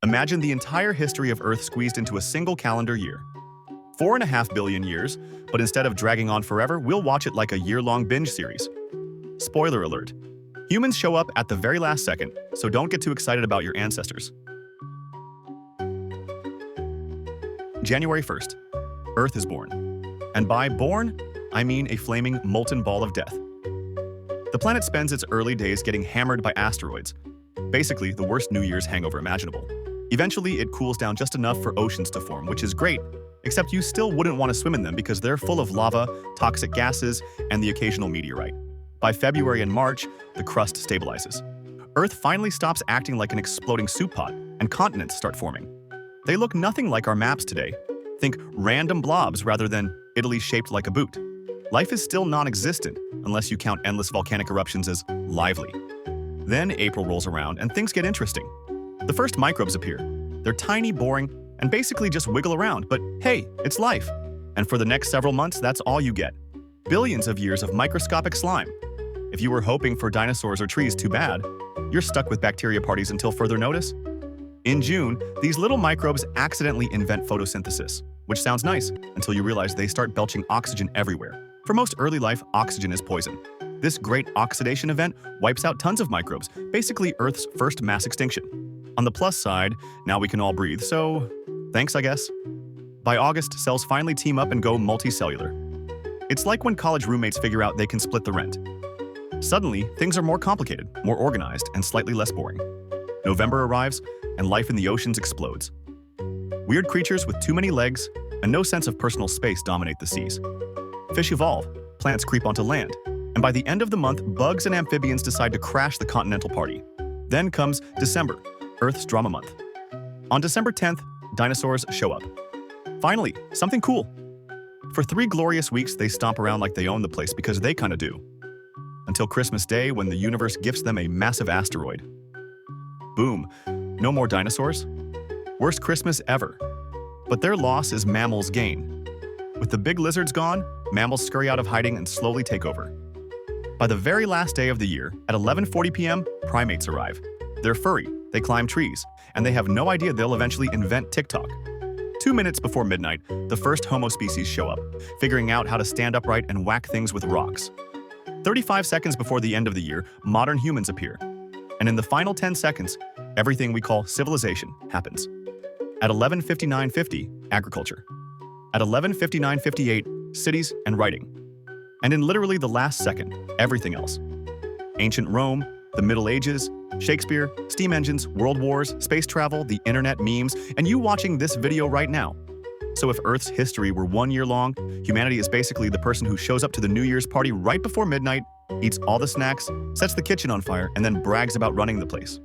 Imagine the entire history of Earth squeezed into a single calendar year. 4.5 billion years, but instead of dragging on forever, we'll watch it like a year-long binge series. Spoiler alert. Humans show up at the very last second, so don't get too excited about your ancestors. January 1st. Earth is born. And by born, I mean a flaming, molten ball of death. The planet spends its early days getting hammered by asteroids. Basically, the worst New Year's hangover imaginable. Eventually, it cools down just enough for oceans to form, which is great, except you still wouldn't want to swim in them because they're full of lava, toxic gases, and the occasional meteorite. By February and March, the crust stabilizes. Earth finally stops acting like an exploding soup pot, and continents start forming. They look nothing like our maps today. Think random blobs rather than Italy shaped like a boot. Life is still non-existent, unless you count endless volcanic eruptions as lively. Then April rolls around and things get interesting. The first microbes appear. They're tiny, boring, and basically just wiggle around, but hey, it's life. And for the next several months, that's all you get. Billions of years of microscopic slime. If you were hoping for dinosaurs or trees, too bad. You're stuck with bacteria parties until further notice. In June, these little microbes accidentally invent photosynthesis, which sounds nice until you realize they start belching oxygen everywhere. For most early life, oxygen is poison. This great oxidation event wipes out tons of microbes, basically Earth's first mass extinction. On the plus side, now we can all breathe, so thanks, I guess. By August, cells finally team up and go multicellular. It's like when college roommates figure out they can split the rent. Suddenly, things are more complicated, more organized, and slightly less boring. November arrives, and life in the oceans explodes. Weird creatures with too many legs and no sense of personal space dominate the seas. Fish evolve, plants creep onto land, and by the end of the month, bugs and amphibians decide to crash the continental party. Then comes December, Earth's drama month. On December 10th, dinosaurs show up. Finally, something cool. For 3 glorious weeks, they stomp around like they own the place because they kinda do. Until Christmas Day, when the universe gifts them a massive asteroid. Boom, no more dinosaurs? Worst Christmas ever. But their loss is mammals' gain. With the big lizards gone, mammals scurry out of hiding and slowly take over. By the very last day of the year, at 11:40 p.m., primates arrive. They're furry, they climb trees, and they have no idea they'll eventually invent TikTok. 2 minutes before midnight, the first Homo species show up, figuring out how to stand upright and whack things with rocks. 35 seconds before the end of the year, modern humans appear. And in the final 10 seconds, everything we call civilization happens. At 11:59:50, agriculture. At 11:59:58, cities and writing. And in literally the last second, everything else. Ancient Rome, the Middle Ages, Shakespeare, steam engines, world wars, space travel, the internet, memes, and you watching this video right now. So if Earth's history were 1 year long, humanity is basically the person who shows up to the New Year's party right before midnight, eats all the snacks, sets the kitchen on fire, and then brags about running the place.